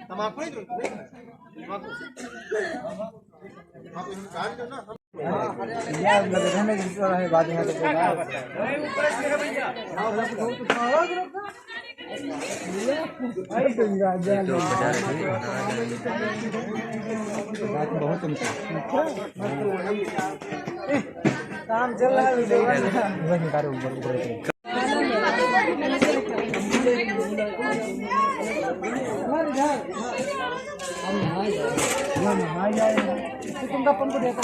तमाकू नहीं यार लगने की तो है बात है तो बहुत काम चल रहा है तुमका पंप देता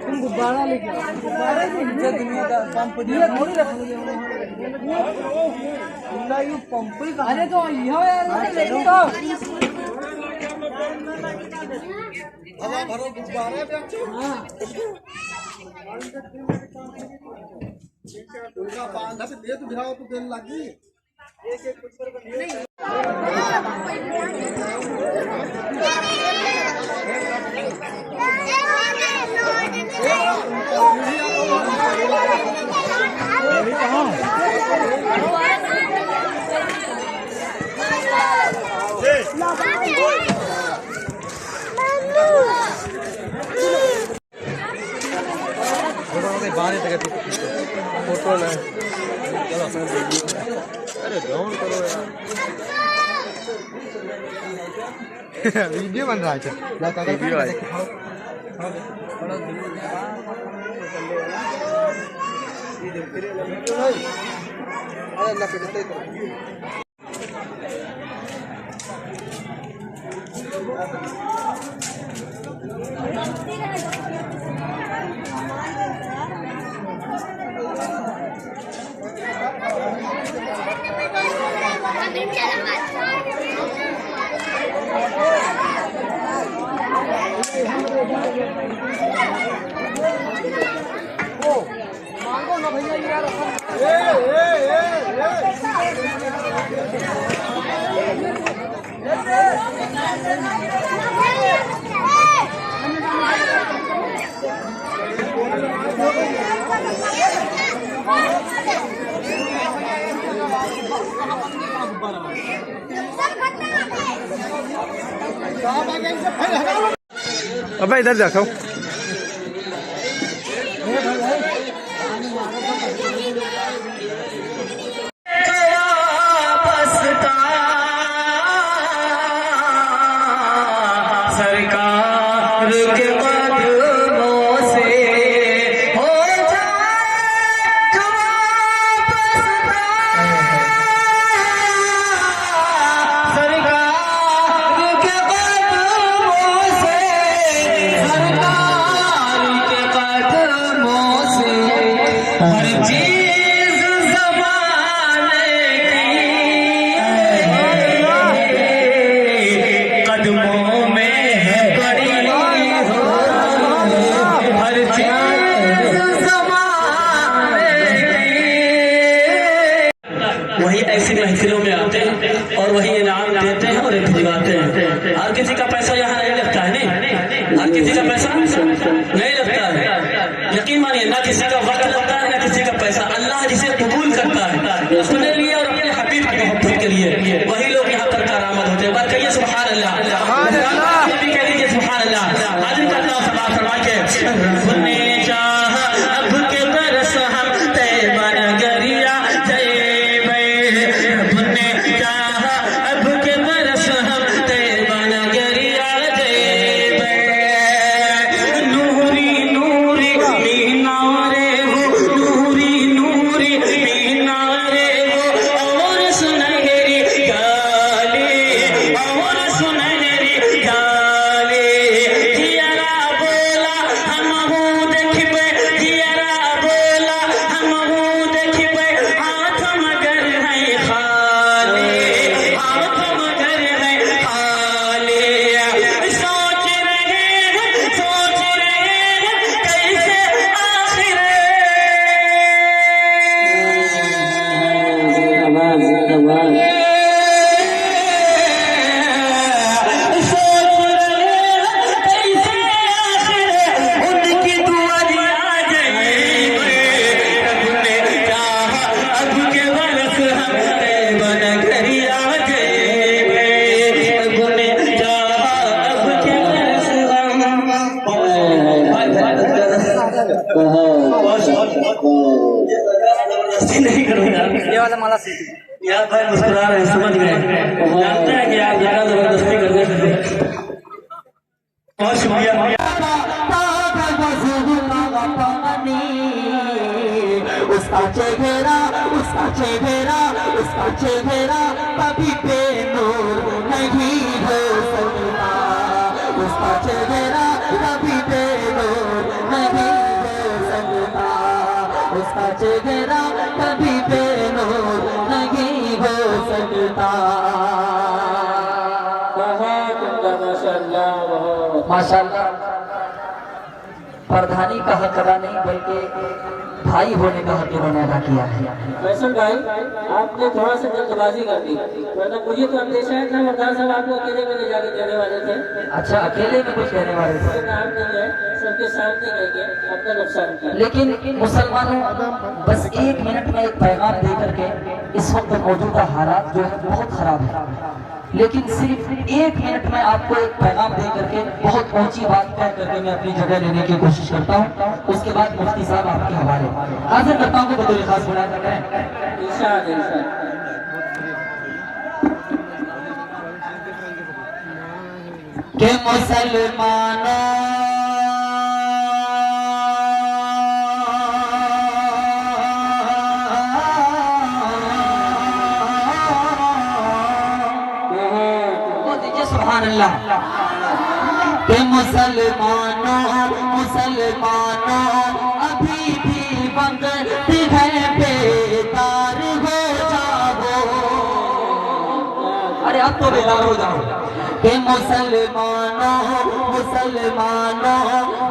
तुम गुब्बारा लेके गुब्बारा नहीं दुनिया का पंप दिया थोड़ी रखोगे यू पंप ही अरे तो यहाँ यार लेके तो हवा भरो गुब्बारे पे हां उनका बांधा से दे तो भिड़ाओ तो देने लगी एक एक कुछ पर नहीं फोटो ले चलो अरे डाउन करो यार वीडियो बन रहा है वीडियो है मांगो ना भैया यार अबे इधर देखो सरकार के कदमों से हो सरकार के कदमों से हर चीज ज़माने की कदमों में है बड़ी हर चीज ज़माने की। वही ऐसी महफिलों में आते हैं और वही इनाम देते हैं और भिजवाते हैं। हर किसी का पैसा यहाँ नहीं लगता है, नहीं हर किसी का पैसा नहीं लगता है। यकीन मानिए, ना किसी का वक्त लगता है ना किसी का पैसा। अल्लाह जिसे कबूल करता है अपने लिए और अपने हबीब की मोहब्बत के लिए, वही लोग यहाँ पर कारामद होते हैं। बात कहिए सुभान अल्लाह, कह दीजिए सुभान अल्लाह। आज का अल्लाह सलाम फरमा के सुनने चाह अब के बरस हम तैयबा नगरिया जय बे सुनने चाह अब के बरस हम तैयबा नगरिया जय बे नूरी नूरी मीनारे हो नूरी नूरी मीनारे हो नहीं करूँगा। ये वाला माला यार भाई मुस्कुरा रहे हैं, समझ गए, जानते हैं कि आप ज्यादा जबरदस्ती करने से। बहुत शुक्रिया। उसका चेहरा कभी बेनूर नहीं हो सकता, उसका चेहरा कभी बेनूर नहीं हो सकता, उसका चेहरा कभी बेनूर नहीं हो सकता। माशाअल्लाह, प्रधानी का हक अदा नहीं बल्कि भाई होने का हक इन्होंने अदा किया है। फैसल भाई, आपने थोड़ा सा जल्दबाजी कर दी, वरना मुझे तो अंदेशा था मरदार साहब आपको अकेले में ले जाके देने वाले थे। अच्छा, अकेले में कुछ कहने वाले थे, नाम नहीं है, सबके सामने कहेंगे, अपना नुकसान किया। लेकिन मुसलमानों, बस 1 मिनट में एक पैगाम दे करके, इस वक्त मौजूदा हालात जो है बहुत खराब है, लेकिन सिर्फ 1 मिनट में आपको एक पैगाम दे करके बहुत ऊंची बात कह करके मैं अपनी जगह लेने की कोशिश करता हूँ। उसके बाद मुफ्ती साहब आपके हवाले हाजिर करता हूँ, बतौर खास बना कर रहे हैं के मुसलमानों के मुसलमानों अभी भी वक्त है बेदार हो जाओ। अरे अब तो बेदार हो जाओ। के मुसलमानों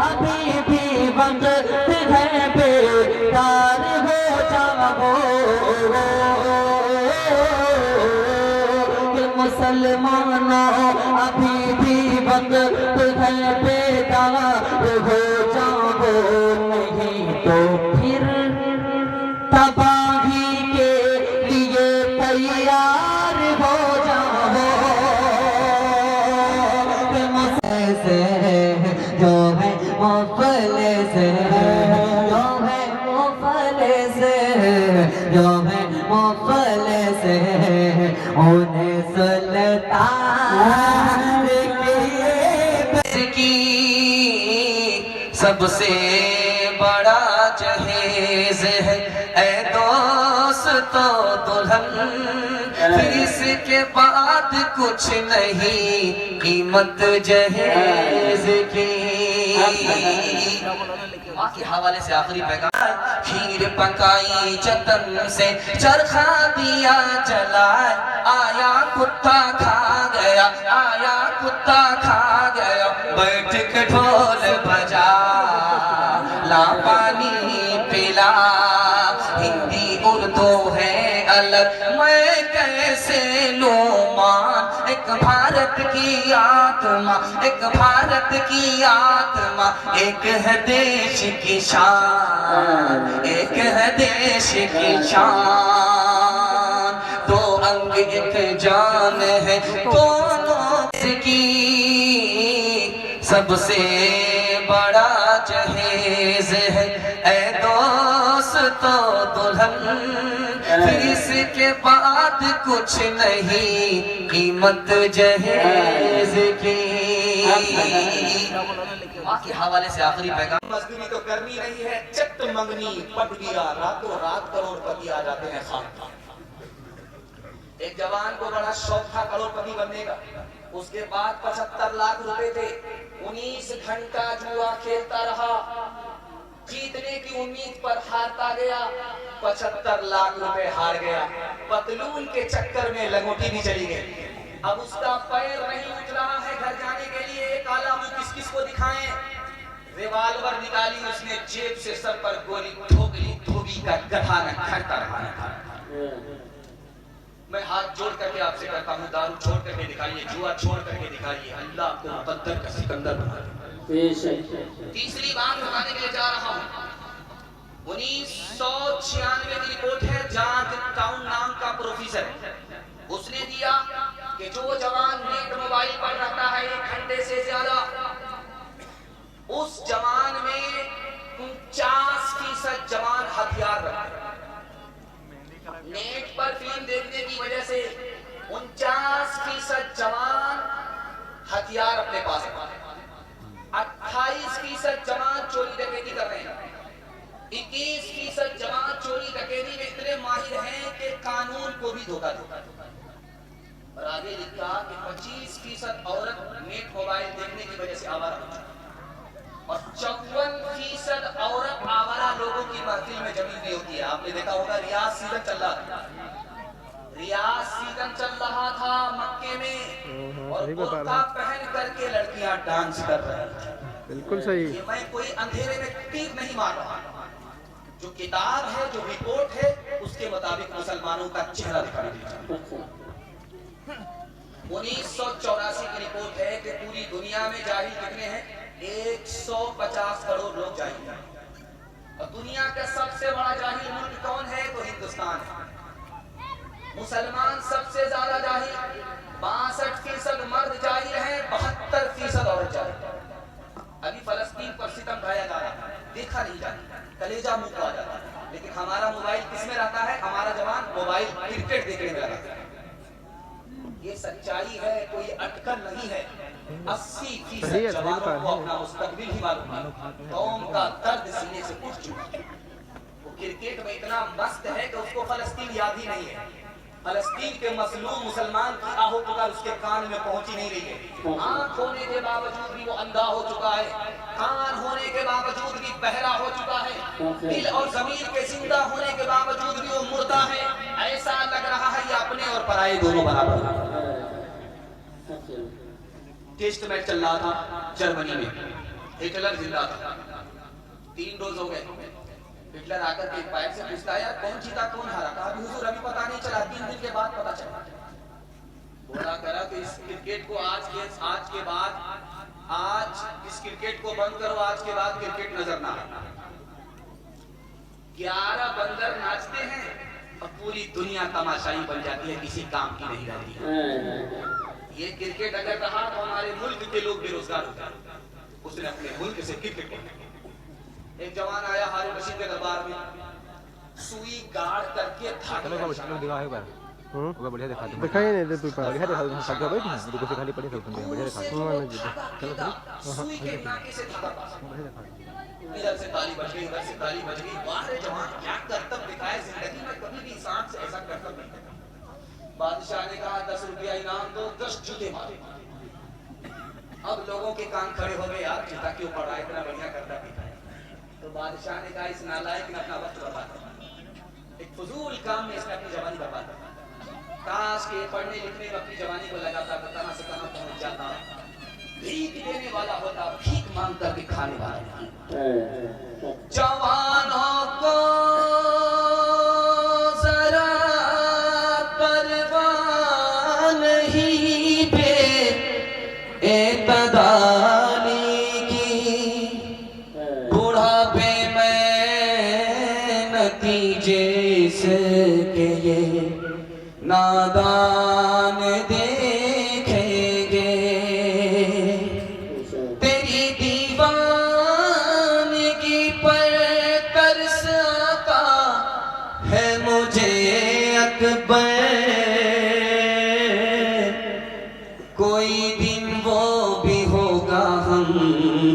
अभी भी वक्त है बेदार हो जाओ। के मुसलमानों अभी भी वक्त है बेदार हो जाओ, नहीं तो फिर तबाही के लिए तैयार हो जाओ। से जो है मुफलिस जो है मुफलिस जो है मुफलिस उन्हें सुल्तान की सबसे बड़ा जहेज है ऐ दोस्तो दुल्हन, इसके बाद कुछ नहीं कीमत जहेज की। माँ के हवाले से आखिरी पैगाम, खीर पकाई जतन से चरखा दिया जलाए, आया कुत्ता खा गया, आया कुत्ता खा गया, बैठ के ढोल बजा ला पानी पिला। हिंदी उर्दू है अलग, मैं कैसे लूं मान, एक भारत की आत्मा, एक भारत की आत्मा, एक है देश की शान, एक है देश की शान। दो अंग एक जान है दोनों की सबसे बड़ा जहेज है ऐ दोस्तो दुल्हन, इसके बाद कुछ नहीं कीमत जहेज की। माँ के हवाले से आखिरी पैगाम, मजदूरी तो करनी नहीं है, चट मंगनी पट गया, रातों रात करोड़पति आ जाते हैं खान। एक जवान को बड़ा शौक था करोड़पति बनने का, उसके बाद 75 लाख रुपए थे, 19 घंटा जुआ खेलता रहा, जीतने की उम्मीद पर हारता गया, 75 लाख रुपए हार गया, पतलून के चक्कर में लंगोटी भी चली गई। अब उसका पैर नहीं उठ रहा है घर जाने के लिए, काला मुंह किस किस को दिखाएं। रिवाल्वर निकाली उसने जेब से, सर पर गोली ठोक ली, धोबी का गधा न खड़ता रहा। मैं हाथ जोड़ करके आपसे कहता हूँ, दारू छोड़ करके दिखाइए, जुआ छोड़ करके दिखाइए, अल्लाह को मुकद्दर का सिकंदर बना दे। तीसरी बात बताने के लिए जा रहा हूँ, 1996 की रिपोर्ट है, जाग टाउन नाम का प्रोफेसर, उसने दिया कि जो जवान नेट मोबाइल पर रहता है 1 घंटे से ज्यादा, उस जवान में 28% जवान हथियार अपने पास रखते हैं, 28% जवान चोरी डकैती कर रहे हैं, 21% जवान चोरी डकैती में इतने माहिर हैं कि कानून को भी धोखा देते हैं। और आगे लिखा कि 25% औरत नेट मोबाइल देखने की वजह से आवारा हो चुकी और 54% औरत आवारा लोगों की महफिल में जमी हुई होती है। आपने देखा होगा रियाज सीजन चल रहा था, रियाज सीजन चल रहा था मक्के में और बुर्का पहन करके लड़कियां डांस कर रही हैं। बिल्कुल सही। मैं कोई अंधेरे में तीर नहीं मार रहा, जो किताब है जो रिपोर्ट है उसके मुताबिक मुसलमानों का चेहरा दिखाई देता है। 1984 की रिपोर्ट है कि पूरी दुनिया में जाहिल कितने हैं, 150 करोड़ लोग जाहिल हैं और दुनिया का सबसे बड़ा जाहिल मुल्क कौन है तो हिंदुस्तान है। मुसलमान सबसे ज्यादा जाहिल, 62% मर्द जाहिल है, 72% औरत जाहिल। अभी फलस्तीन पर सितम ढाया जा रहा है, देखा नहीं जाता, कलेजा मुंह को आ जाता है, लेकिन हमारा मोबाइल किसमें रहता है, हमारा जवान मोबाइल क्रिकेट देखने में रहता है। ये सच्चाई है, कोई अटकल नहीं है। 80% जवानों को अपना मुस्तकबिल ही मालूम है, कौम का दर्द सीने से उठ चुका है। वो क्रिकेट में इतना मस्त है कि उसको फलस्तीन याद ही नहीं है। फलस्तीन के मजलूम मुसलमान की आहो पुकार उसके कान में पहुंची नहीं रही है। आंख होने के बावजूद भी वो अंधा हो चुका है, कान होने के बावजूद भी बहरा हो चुका है, दिल और जमीर के जिंदा होने के बावजूद भी वो मुर्दा है। ऐसा लग रहा है ये अपने और पराये दोनों बराबर है। टेस्ट मैच चल रहा था जर्मनी में, हिटलर जिंदा था, 3 डोज हो गए। हिटलर आकर के पैर से पूछता है यार कौन जीता कौन हारा, कहा हुजूर अभी पता नहीं चला, 3 दिन के बाद पता चला। बोला करा कि इस क्रिकेट को आज के बाद आज इस क्रिकेट को बंद करो, आज के बाद क्रिकेट नजर ना आना। 11 बंदर नाचते हैं और पूरी दुनिया तमाशाई बन जाती है, किसी काम की नहीं रहती है। ये क्रिकेट अगर रहा तो हमारे मुल्क के लोग बेरोजगार हो जाते। उसने अपने मुल्क से क्रिकेट को, एक जवान आया हारून रशीद के दरबार में, सुई गाड़ करके बढ़िया दिखाई नहीं दे बढ़िया दिखा दो बैठ ना रुको से खाली पड़े सब तुम बढ़िया दिखा दो चलो सुई के नाके से धागा पास, इधर से ताली बज गई, उधर से ताली बज गई। वाह रे जवान, क्या करतब दिखाए, जिंदगी में कभी भी इंसान से ऐसा करतब नहीं देखा। बादशाह ने कहा 10 रुपया इनाम दो, 10 जूते मारे। अब लोगों के कान खड़े हो गए, यार जूता क्यों पड़ा, इतना बढ़िया करता दिखाए। तो बादशाह ने कहा इस नालायक ने अपना वक्त बर्बाद किया, एक फजूल काम में इसने अपनी जवानी बर्बाद की। काश के पढ़ने लिखने में अपनी जवानी को लगाता तो कहां से कहां पहुंच जाता। भीख देने वाला होता, भीख मांग करके खाने वाला। जवानों को जरा परवाह नहीं पे एतदाली की, बुढ़ापे में नतीजे से के ये नादान देखेंगे। तेरी दीवानगी पर तरस आता है मुझे अकबर, कोई दिन वो भी होगा हम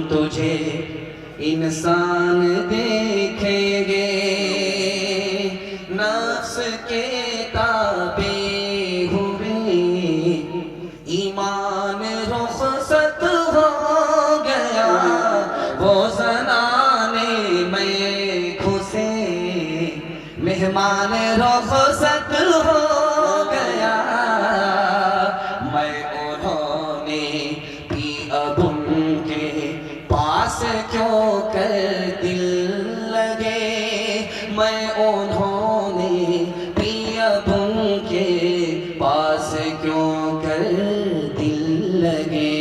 तुझे इंसान देखेंगे। नफ्स के ताबे हुए ईमान रुखसत हो गया, वो ज़नाने में घुसे मेहमान रुखसत हो गया। मैं उन्होंने भी अब उनके पास क्यों कर दिल लगे, मैं उन्होंने भी अब उनके पास क्यों कर दिल लगे,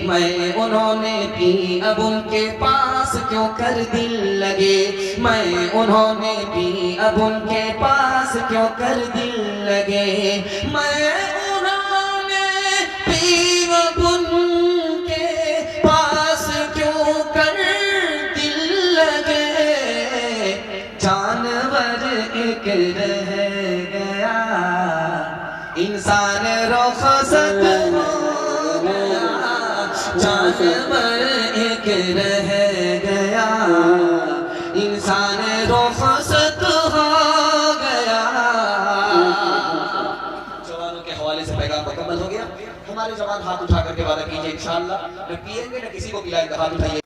मैं उन्होंने भी अब उनके पास क्यों कर दिल लगे, मैं उन्होंने भी अब उनके पास क्यों कर दिल लगे, मैं उन्होंने भी अब उनके पास क्यों कर दिल लगे। जानवर एक रह गया, इंसान रोख इंशाअल्लाह। न पिएंगे न किसी को पिलाएंगे। हाथ उठाइए।